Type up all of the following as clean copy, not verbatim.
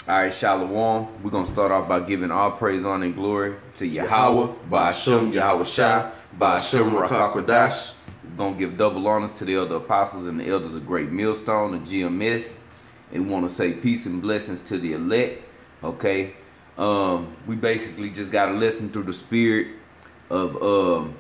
All right, Shalom. We're going to start off by giving all praise, honor, and glory to YAHAWAH, by Sham, Yahawashi, by Sham, Rawchaa Qadash. We're going to give double honors to the elder apostles and the elders of Greatmillstone, the GMS. And we want to say peace and blessings to the elect. Okay. We basically just got to listen through the spirit of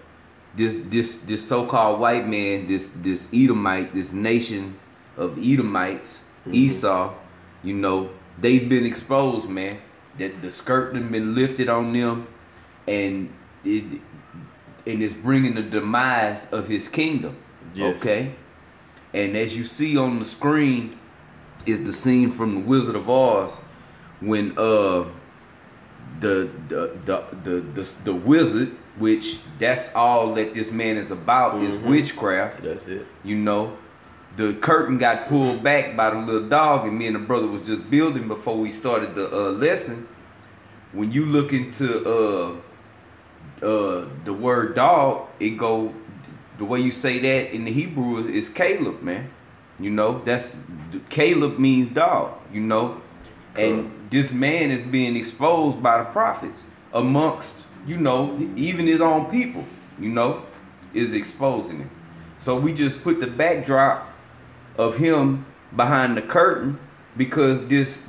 this so-called white man, this Edomite, this nation of Edomites, Esau. You know, they've been exposed, man. That the skirt has been lifted on them, and it's bringing the demise of his kingdom. Yes. Okay. And as you see on the screen is the scene from the Wizard of Oz when the wizard, which that's all that this man is about, is witchcraft. That's it. You know, the curtain got pulled back by the little dog, and me and the brother was just building before we started the lesson. When you look into the word dog, it go the way you say that in the Hebrew is Caleb, man. You know, that's Caleb means dog. You know, and this man is being exposed by the prophets amongst, you know, even his own people. You know, is exposing him. So we just put the backdrop of him behind the curtain because this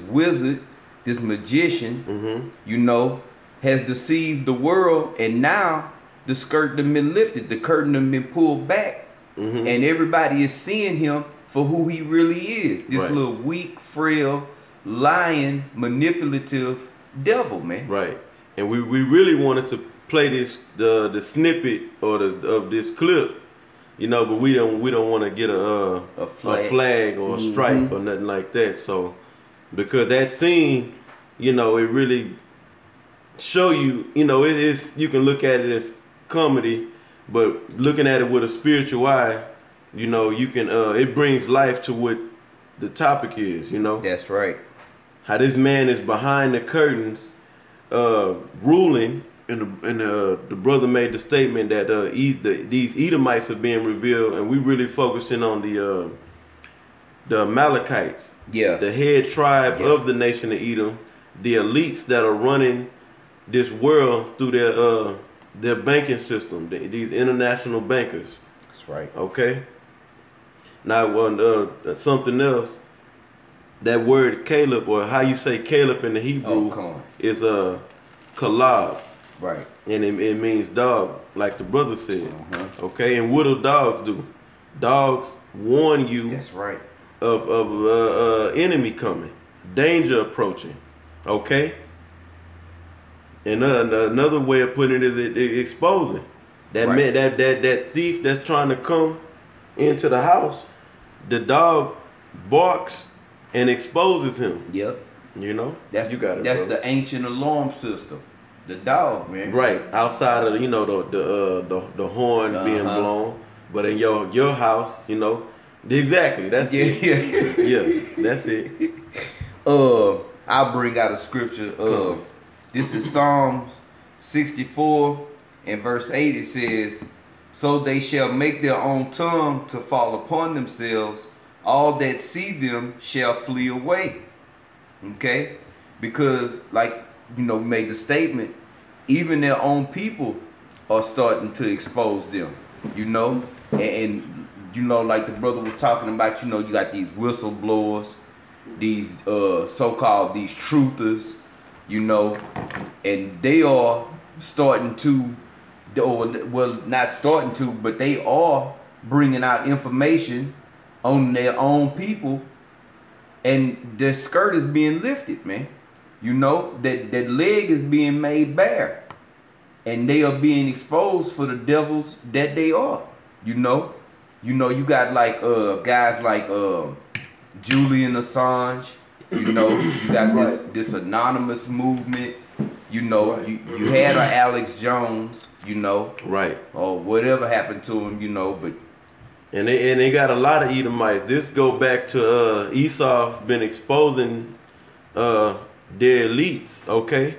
wizard, this magician, you know, has deceived the world, and now the skirt has been lifted, the curtain has been pulled back, and everybody is seeing him for who he really is. This little weak, frail, lying, manipulative devil, man. Right. And we really wanted to play the snippet of this clip, you know, but we don't want to get a flag or a strike or nothing like that. So because that scene, you know, it really show you, you know, you can look at it as comedy, but looking at it with a spiritual eye, you know, you can it brings life to what the topic is, you know. That's right. How this man is behind the curtains ruling, and the brother made the statement that these Edomites are being revealed, and we really focusing on the Amalekites, the head tribe of the nation of Edom, the elites that are running this world through their banking system, these international bankers. That's right. Okay. Now, something else. That word Caleb, or how you say Caleb in the Hebrew, is kalab. Right. And it means dog, like the brother said. Okay. And what do dogs do? Dogs warn you. That's right. Of enemy coming, danger approaching. Okay. And another way of putting it is exposing that man, that thief that's trying to come into the house. The dog barks and exposes him. Yep. You know? That's the ancient alarm system. The dog, man. Right. Outside of, you know, the horn being blown. But in your house, you know. Exactly. That's it. Yeah, that's it. I'll bring out a scripture. This is Psalms 64 and verse 8. It says, "So they shall make their own tongue to fall upon themselves. All that see them shall flee away." Okay? Because, like, you know, made the statement, even their own people are starting to expose them, you know? And you know, like the brother was talking about, you know, you got these whistleblowers, these so-called these truthers, you know, and they are starting to, or well, not starting to, but they are bringing out information on their own people, and their skirt is being lifted, man. You know, that leg is being made bare, and they are being exposed for the devils that they are. You know, you got like guys like Julian Assange. You know, you got this anonymous movement. You know, you had a Alex Jones. You know, or whatever happened to him. You know, but. And they got a lot of Edomites. This go back to Esau been exposing their elites, okay?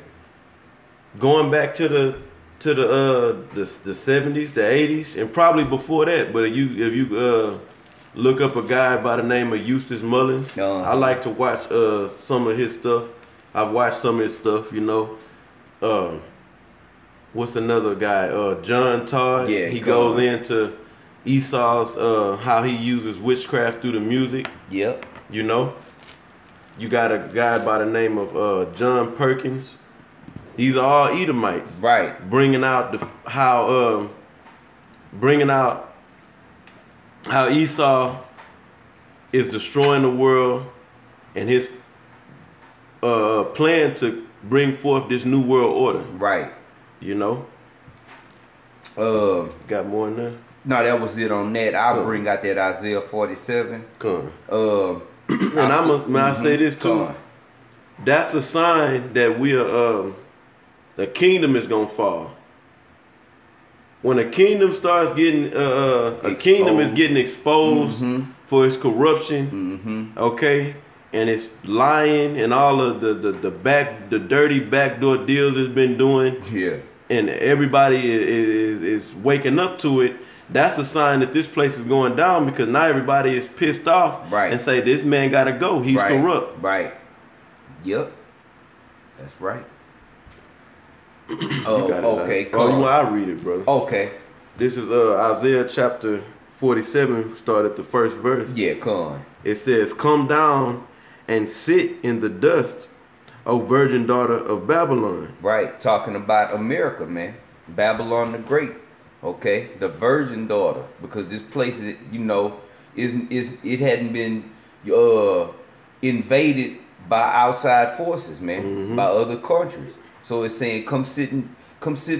Going back to the 70s, the 80s, and probably before that. But if you look up a guy by the name of Eustace Mullins. I like to watch some of his stuff. I've watched some of his stuff, you know. What's another guy? John Todd. Yeah, he goes into Esau's how he uses witchcraft through the music. Yep. You know. You got a guy by the name of John Perkins. These are all Edomites. Right. Bringing out how Esau is destroying the world and his plan to bring forth this new world order. Right. You know? Got more in there? No, that was it on that. I'll bring out that Isaiah 47. And I say this too. That's a sign that we are the kingdom is gonna fall. When a kingdom starts getting a kingdom is getting exposed for its corruption, okay, and it's lying and all of the dirty backdoor deals it's been doing, and everybody is waking up to it. That's a sign that this place is going down, because now everybody is pissed off and say this man gotta go. He's corrupt. Right. Yep. That's right. Okay. Cool. I read it, brother. Okay. This is Isaiah chapter 47. Start at the first verse. Yeah, come on. It says, "Come down and sit in the dust, O virgin daughter of Babylon." Right. Talking about America, man. Babylon the Great. Okay, the virgin daughter, because this place is, you know, it hadn't been invaded by outside forces, man, by other countries. So it's saying, come sit in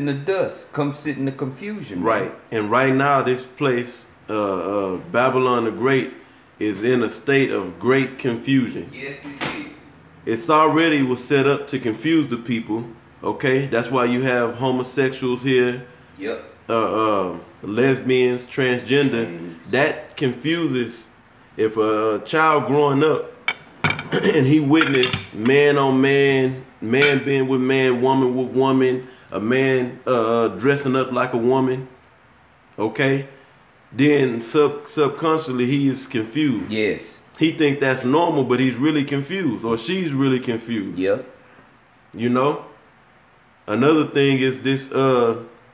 the dust, come sit in the confusion. Right, man. And right now this place, Babylon the Great, is in a state of great confusion. Yes, it is. It's already was set up to confuse the people. Okay, that's why you have homosexuals here. Yep. Lesbians, transgender. That confuses. If a child growing up and he witnessed man on man, man being with man, woman with woman, a man dressing up like a woman, okay, then subconsciously he is confused. Yes. He think that's normal, but he's really confused, or she's really confused. Yep. You know. Another thing is this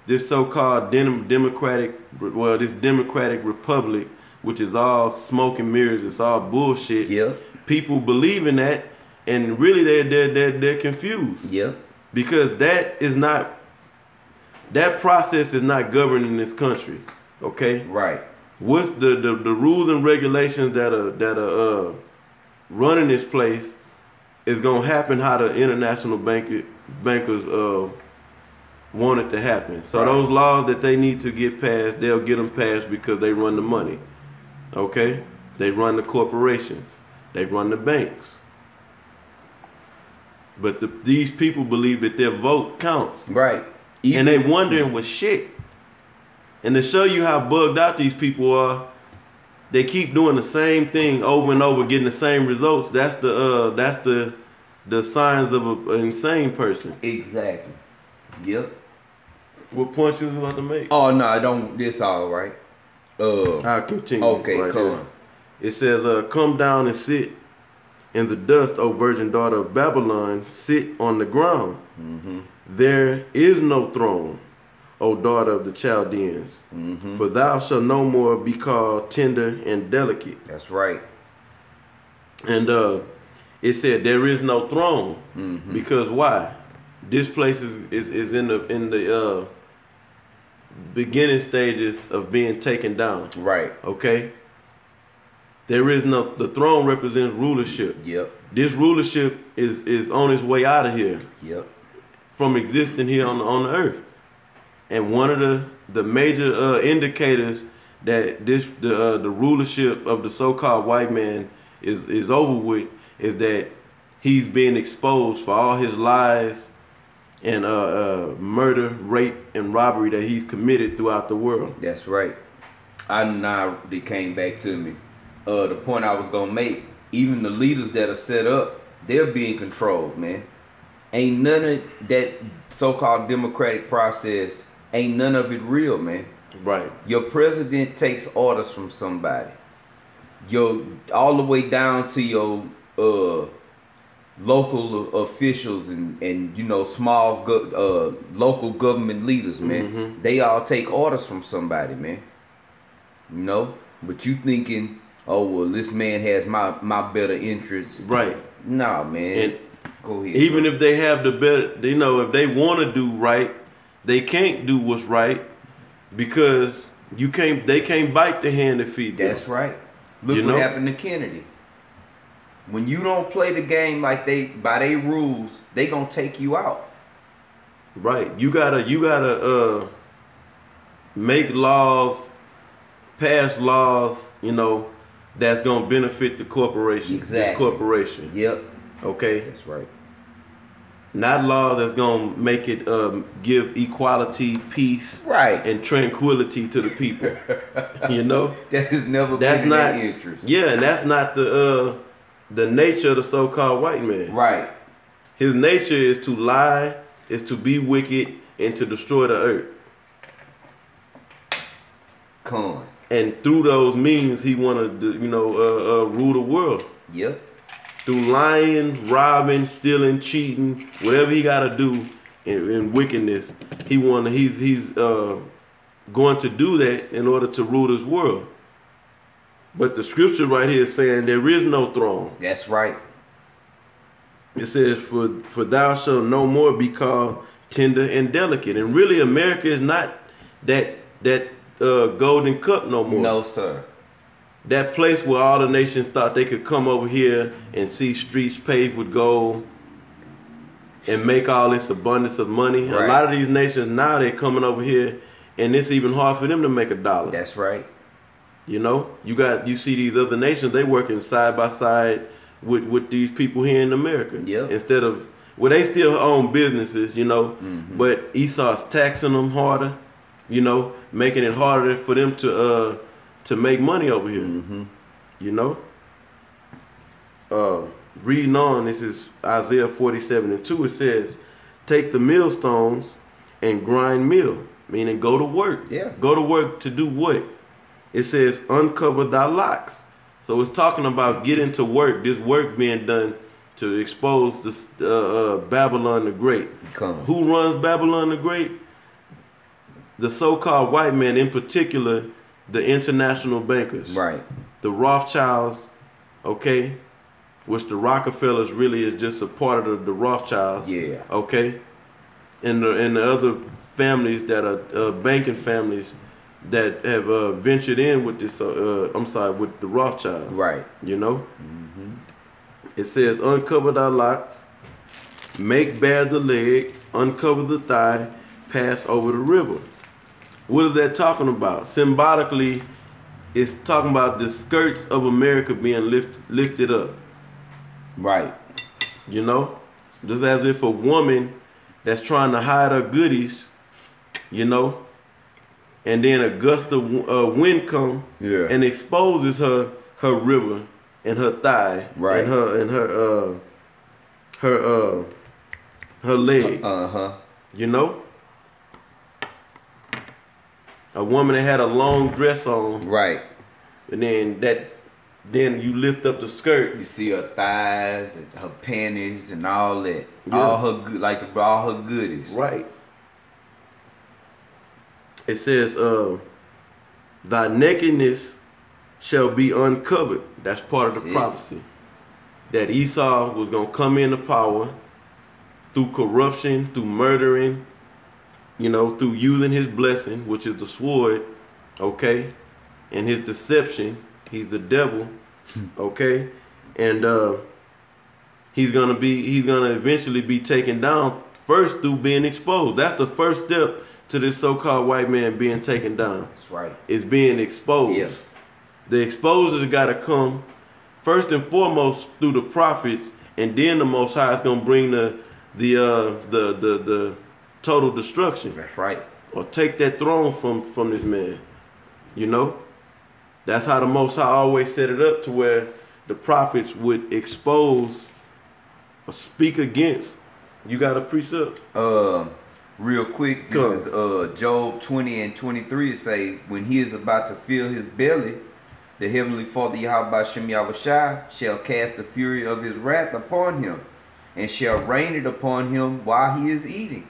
this so-called democratic republic, which is all smoke and mirrors, it's all bullshit. Yep. People believe in that, and really they're confused. Yep. Because that process is not governed in this country. Okay. Right. What's the rules and regulations that are running this place is gonna happen how the international bankers want it to happen. So those laws that they need to get passed, they'll get them passed because they run the money. Okay? They run the corporations. They run the banks. But these people believe that their vote counts. Right. And they wondering what shit. And to show you how bugged out these people are, they keep doing the same thing over and over, getting the same results. That's the signs of an insane person. Exactly. Yep. What point you was about to make? Oh no, I don't. This all right. I'll continue. Okay, right come here. on. It says, "Come down and sit in the dust, O virgin daughter of Babylon. Sit on the ground. There is no throne, O daughter of the Chaldeans. For thou shalt no more be called tender and delicate." That's right. And it said there is no throne because why? This place is in the beginning stages of being taken down. Right. Okay. There is the throne represents rulership. Yep. This rulership is on its way out of here. Yep. From existing here on the earth. And one of the major indicators that the rulership of the so-called white man is over with is that he's being exposed for all his lies and murder, rape, and robbery that he's committed throughout the world. That's right. Now they came back to me. The point I was gonna make, even the leaders that are set up, they're being controlled, man. Ain't none of that so-called democratic process, ain't none of it real, man. Right. Your president takes orders from somebody. all the way down to your local officials and you know, small local government leaders, man. They all take orders from somebody, man. You know, but you thinking, oh well, this man has my better interests, right? Nah, man. And go ahead. Even if they have the better, you know, if they want to do right, they can't do what's right because they can't bite the hand that feeds them. That's right. Look what happened to Kennedy. When you don't play the game like by their rules, they gonna take you out. Right. You gotta make laws, pass laws, you know, that's gonna benefit the corporation. Exactly. This corporation. Yep. Okay. That's right. Not laws that's gonna make it give equality, peace, right, and tranquility to the people. You know, that has never been in their interest. Yeah, and that's not the nature of the so-called white man. Right. His nature is to lie, is to be wicked, and to destroy the earth. And through those means, he wanted to, you know, rule the world. Yep. Through lying, robbing, stealing, cheating, whatever he got to do in wickedness, he's going to do that in order to rule this world. But the scripture right here is saying there is no throne. That's right. It says, for thou shalt no more be called tender and delicate. And really, America is not that golden cup no more. No, sir. That place where all the nations thought they could come over here and see streets paved with gold and make all this abundance of money. Right. A lot of these nations now, they're coming over here and it's even hard for them to make $1. That's right. You know, you see these other nations, they working side by side with these people here in America. Yep. Instead of, well, they still own businesses, you know, but Esau's taxing them harder, you know, making it harder for them to make money over here. You know. Reading on, this is Isaiah 47:2. It says, take the millstones and grind meal, meaning go to work. Yeah. Go to work to do what? It says, uncover thy locks. So it's talking about getting to work, this work being done to expose this Babylon the Great. Who runs Babylon the Great? The so-called white man, in particular, the international bankers. Right. The Rothschilds, okay, which the Rockefellers really is just a part of the Rothschilds. Yeah. Okay. And the other families that are banking families that have ventured in with this, with the Rothschilds. Right. You know? It says, uncover thy locks, make bare the leg, uncover the thigh, pass over the river. What is that talking about? Symbolically, it's talking about the skirts of America being lifted up. Right. You know? Just as if a woman that's trying to hide her goodies, you know, and then a gust of wind come and exposes her river and her thigh and her leg. You know? A woman that had a long dress on. Right. And then you lift up the skirt. You see her thighs and her panties and all that. Yeah. All her goodies. Right. It says, thy nakedness shall be uncovered. That's part of the prophecy. That Esau was going to come into power through corruption, through murdering, you know, through using his blessing, which is the sword, okay, and his deception. He's the devil, okay, and he's gonna eventually be taken down first through being exposed. That's the first step to this so-called white man being taken down. That's right. It's being exposed. Yes. The exposures got to come first and foremost through the prophets, and then the Most High is gonna bring the total destruction. That's right. Or take that throne from this man. You know? That's how the Most High always set it up, to where the prophets would expose or speak against. You got a precept? Real quick, this is Job 20:23. Say, when he is about to fill his belly, the heavenly Father Yahawashi shall cast the fury of his wrath upon him, and shall rain it upon him while he is eating.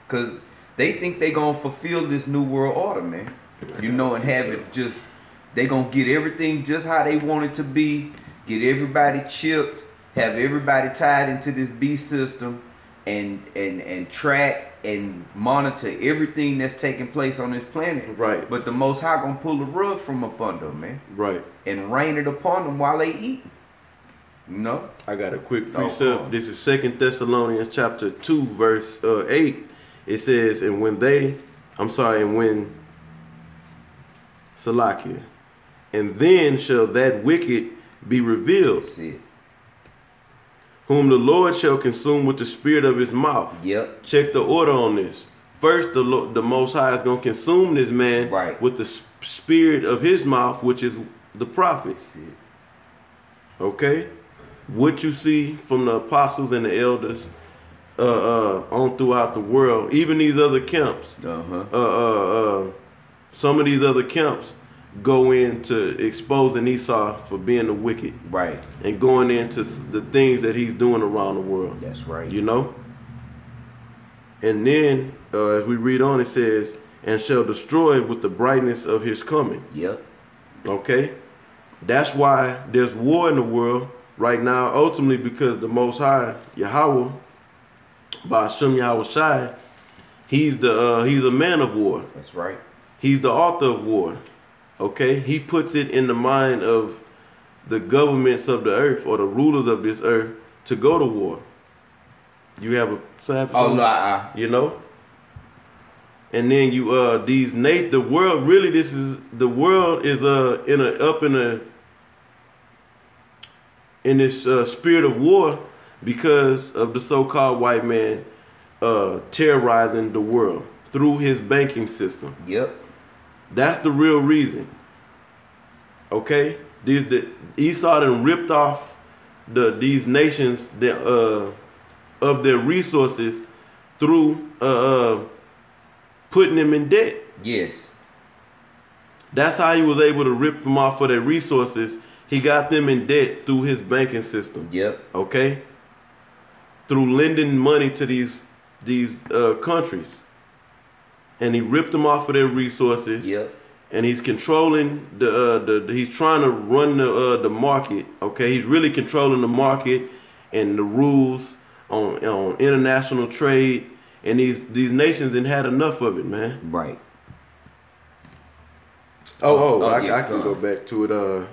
Because they think they going to fulfill this new world order, man. You know, and have it just, they going to get everything just how they want it to be, get everybody chipped, have everybody tied into this beast system, and track and monitor everything that's taking place on this planet. Right. But the Most High gonna pull the rug from up under them, man. Right. And rain it upon them while they eat. You know? I got a quick precept. This is 2 Thessalonians chapter 2, verse 8. It says, and when Salakia, and then shall that wicked be revealed. That's it. Whom the Lord shall consume with the spirit of his mouth. Yep. Check the order on this. First, the Most High is going to consume this man with the spirit of his mouth, which is the prophets. Okay? What you see from the apostles and the elders on throughout the world, even these other camps, some of these other camps go into exposing Esau for being the wicked. Right. And going into the things that he's doing around the world. That's right. You know? And then, as we read on, it says, and shall destroy with the brightness of his coming. Yep. Okay? That's why there's war in the world right now, ultimately because the Most High, Yahawah, by Hashem Yahawashi, he's a man of war. That's right. He's the author of war. Okay, he puts it in the mind of the governments of the earth or the rulers of this earth to go to war. You have a you know, and then you the world really the world is in this spirit of war because of the so-called white man terrorizing the world through his banking system. Yep. That's the real reason. Okay? Esau done ripped off these nations of their resources through putting them in debt. Yes. That's how he was able to rip them off for their resources. He got them in debt through his banking system. Yep. Okay? Through lending money to these countries. And he ripped them off of their resources. Yep. And he's controlling he's trying to run the market. Okay, he's really controlling the market and the rules on international trade. And these nations ain't had enough of it, man. Right. I can go back to it.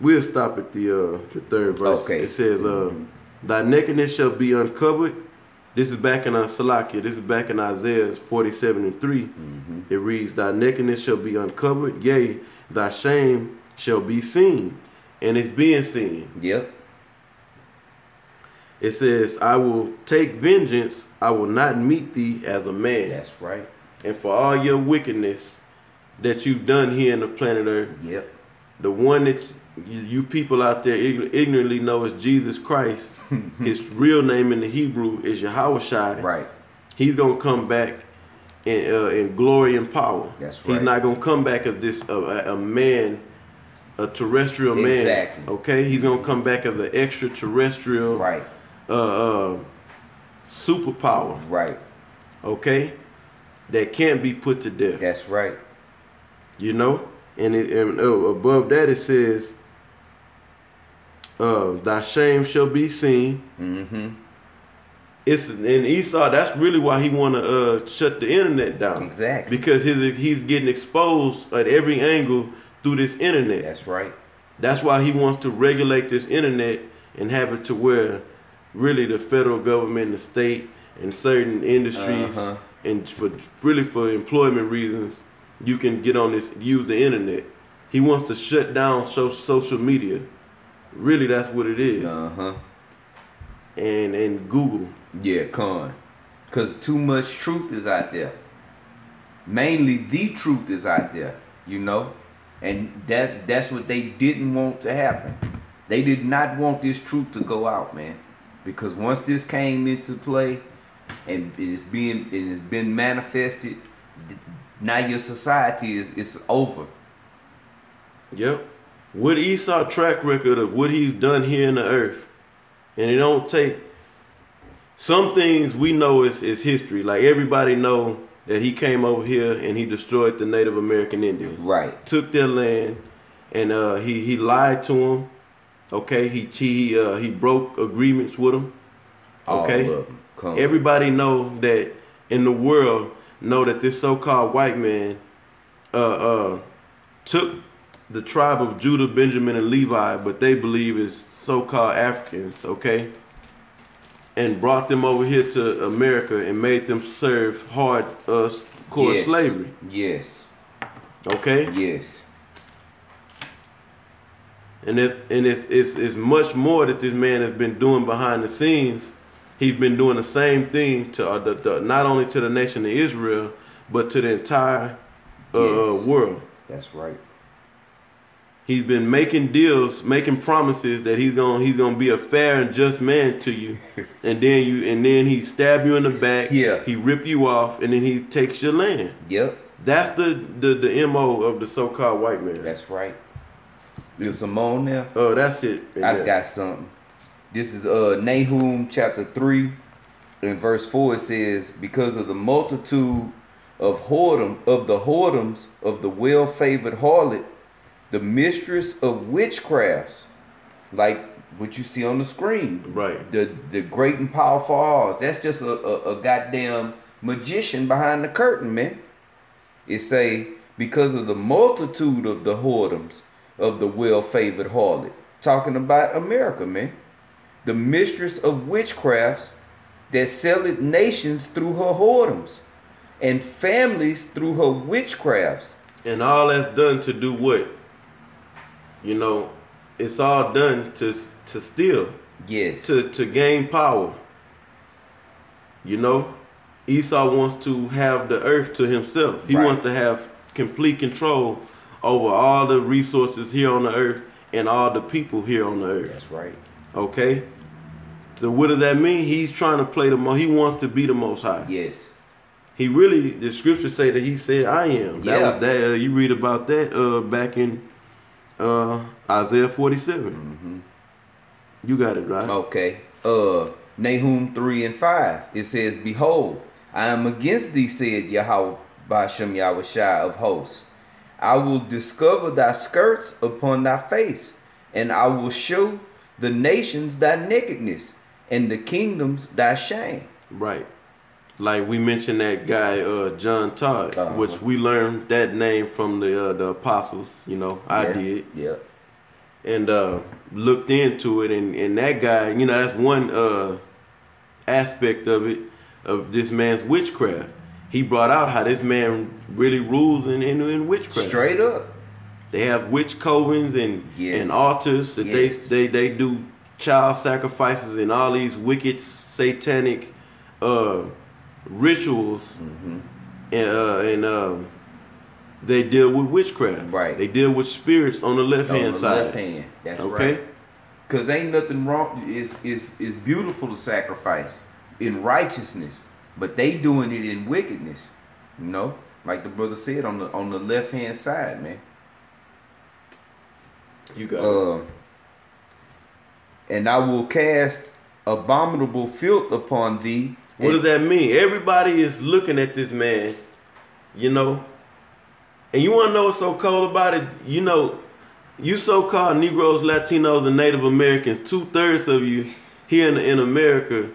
We'll stop at the third verse. Okay. It says, "Thy nakedness shall be uncovered." This is back in Salakia. This is back in Isaiah 47:3. It reads, "Thy nakedness shall be uncovered, yea, thy shame shall be seen," and it's being seen. Yep. It says, "I will take vengeance; I will not meet thee as a man." That's right. And for all your wickedness that you've done here in the planet Earth, yep, the one that you people out there ignorantly know as Jesus Christ, his real name in the Hebrew is Yahawashi. Right. He's gonna come back in glory and power. That's right. He's not gonna come back as this a man, a terrestrial man. Exactly. Okay. He's gonna come back as an extraterrestrial. Right. Superpower. Right. Okay. That can't be put to death. That's right. You know, and above that it says, "Thy shame shall be seen." It's and Esau. That's really why he want to shut the internet down. Exactly. Because he's getting exposed at every angle through this internet. That's right. That's why he wants to regulate this internet and have it to where really the federal government, the state, and certain industries, and for employment reasons, you can get on this, use the internet. He wants to shut down social media. Really, that's what it is. And Google. Yeah, because too much truth is out there. Mainly the truth is out there, you know? And that's what they didn't want to happen. They did not want this truth to go out, man. Because once this came into play and it's been manifested, now your society is over. Yep. With Esau track record of what he's done here in the earth, and it don't take some things we know is history. Like everybody know that he came over here and he destroyed the Native American Indians. Right. Took their land, and he lied to them. Okay. He broke agreements with them. Okay. All of them. Everybody know that in the world know that this so-called white man took the tribe of Judah, Benjamin, and Levi, but they believe is so-called Africans, okay, and brought them over here to America and made them serve hard core slavery. Yes. Okay. Yes. And it's much more that this man has been doing behind the scenes. He's been doing the same thing to not only to the nation of Israel, but to the entire world. That's right. He's been making deals, making promises that he's gonna be a fair and just man to you, and then he stab you in the back. Yeah. He rip you off, and then he takes your land. Yep. That's the MO of the so-called white man. That's right. There's some more now. Oh, that's it. I got something. This is Nahum chapter 3, in verse 4. It says, "Because of the multitude of the whoredoms of the well-favored harlot, the mistress of witchcrafts," like what you see on the screen. Right. The great and powerful Oz. That's just a goddamn magician behind the curtain, man. It say, because of the multitude of the whoredoms of the well-favored harlot. Talking about America, man. The mistress of witchcrafts that selleth nations through her whoredoms, and families through her witchcrafts. And all that's done to do what? You know, it's all done to steal. Yes. To gain power. You know, Esau wants to have the earth to himself. He wants to have complete control over all the resources here on the earth and all the people here on the earth. That's right. Okay? So what does that mean? He's trying to play he wants to be the Most High. Yes. He really, the scriptures say that he said, "I am." Yeah. That was that. You read about that back in Isaiah 47. Mm-hmm. You got it, right? Okay. Nahum 3 and 5. It says, "Behold, I am against thee, said Yahawah, Yahawashi of hosts. I will discover thy skirts upon thy face, and I will show the nations thy nakedness, and the kingdoms thy shame." Right. Like we mentioned that guy, John Todd, which we learned that name from the apostles. You know, I did. Yeah. And looked into it, and that guy, you know, that's one aspect of it, of this man's witchcraft. He brought out how this man really rules in witchcraft. Straight up. They have witch covens and altars that they do child sacrifices and all these wicked satanic rituals, and they deal with witchcraft. Right. They deal with spirits on the left hand side. Left hand. That's okay. Right. Cause ain't nothing wrong. It's beautiful to sacrifice in righteousness, but they doing it in wickedness. You know, like the brother said, on the left hand side, man. You got it. And I will cast abominable filth upon thee. What does that mean? Everybody is looking at this man, you know. And you want to know what's so cold about it? You know, you so-called Negroes, Latinos, and Native Americans, 2/3 of you here in America,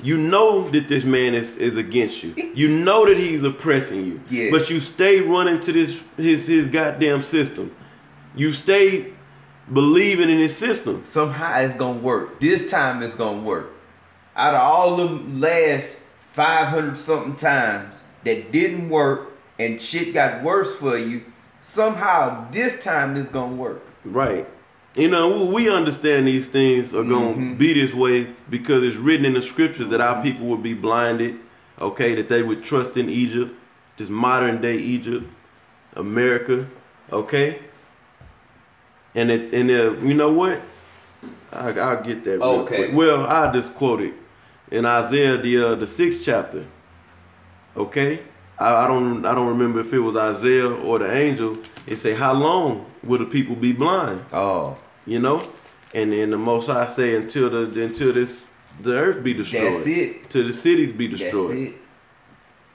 you know that this man is against you. You know that he's oppressing you. Yeah. But you stay running to his goddamn system. You stay believing in his system. Somehow it's gonna work. This time it's gonna work. Out of all the last 500 something times that didn't work and shit got worse for you, somehow this time it's gonna work. Right. You know, we understand these things are gonna be this way because it's written in the scriptures that our people would be blinded, okay, that they would trust in Egypt, this modern day Egypt, America, okay? And you know what? I'll get that real quick. Well, I'll just quote it in Isaiah the 6th chapter. Okay? I don't remember if it was Isaiah or the angel. It say, how long will the people be blind? Oh, you know, and then the Most High say until the earth be destroyed. That's it. Till the cities be destroyed. That's it.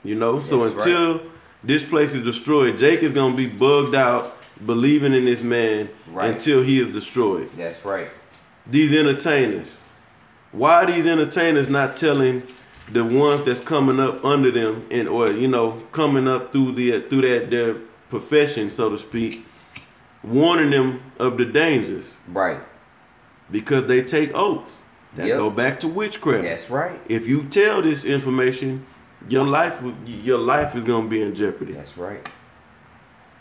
You know, That's so until this place is destroyed, Jake is gonna be bugged out, believing in this man until he is destroyed. That's right. These entertainers, why are these entertainers not telling the ones that's coming up under them and or you know coming up through their profession, so to speak, warning them of the dangers? Right. Because they take oaths that go back to witchcraft. That's right. If you tell this information, your life is gonna be in jeopardy. That's right.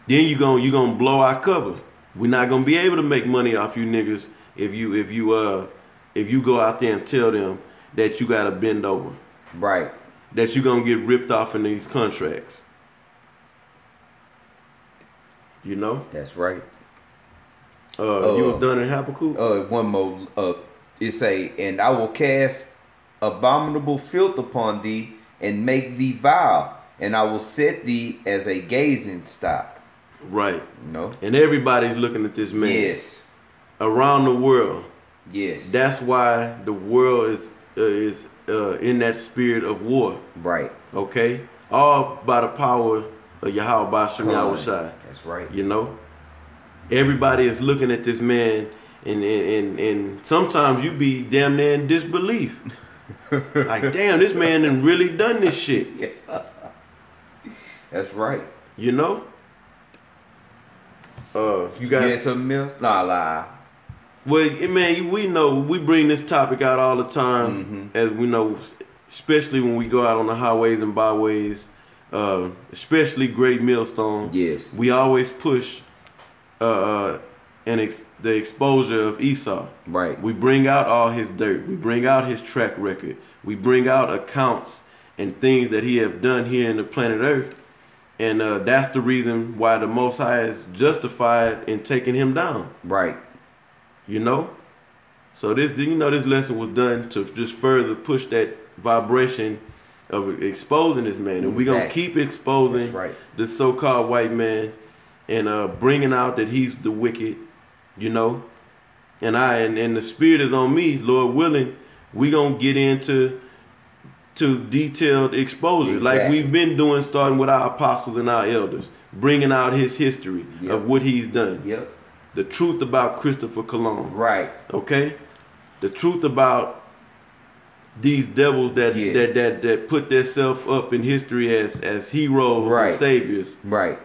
Then you gonna blow our cover. We're not gonna be able to make money off you niggas if you go out there and tell them that you gotta bend over. Right. That you gonna get ripped off in these contracts. You know? That's right. You was done in Habakkuk? One more. It say, and I will cast abominable filth upon thee, and make thee vile, and I will set thee as a gazing stock. Right. You know? And everybody's looking at this man. Yes. Around the world. Yes. That's why the world is in that spirit of war. Right. Okay? All by the power of Yahawashi. That's right. You know? Everybody is looking at this man, and sometimes you be damn near in disbelief. Like, damn, this man done really done this shit. Yeah. That's right. You know? You got something else? Nah, lie. Well, man, we know we bring this topic out all the time, as we know, especially when we go out on the highways and byways, especially Greatmillstone. Yes. We always push the exposure of Esau. Right. We bring out all his dirt. We bring out his track record. We bring out accounts and things that he have done here in the planet Earth. And that's the reason why the Most High is justified in taking him down. Right. You know? So this lesson was done to just further push that vibration of exposing this man. And we're going to keep exposing the so-called white man and bringing out that he's the wicked, you know? And the spirit is on me, Lord willing, we're going to get into detailed exposure like we've been doing, starting with our apostles and our elders, bringing out his history of what he's done. Yep. The truth about Christopher Cologne. Right. Okay? The truth about these devils that put themselves up in history as heroes and saviors. Right.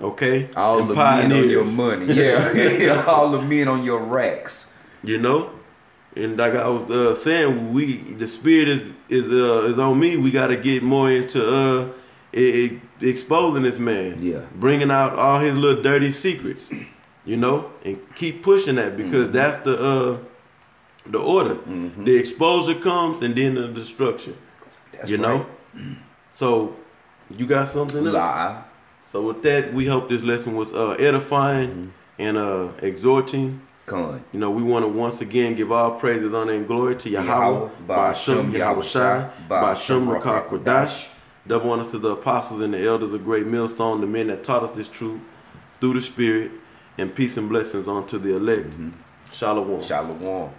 Okay? All and the pioneers. men on your money. Yeah. All the men on your racks. You know? And like I was saying, the spirit is on me. We got to get more into exposing this man. Yeah. Bringing out all his little dirty secrets. You know, and keep pushing that because that's the order. The exposure comes and then the destruction. That's you know. So you got something else? Lie. So with that, we hope this lesson was edifying and exhorting. You know, we want to once again give all praises, honor, and glory to Yahawaah, by Sham, Yahawashi, by Rawchaa Qadash. Double honors to the apostles and the elders of Greatmillstone, the men that taught us this truth through the Spirit, and peace and blessings unto the elect. Shalom. Shalom.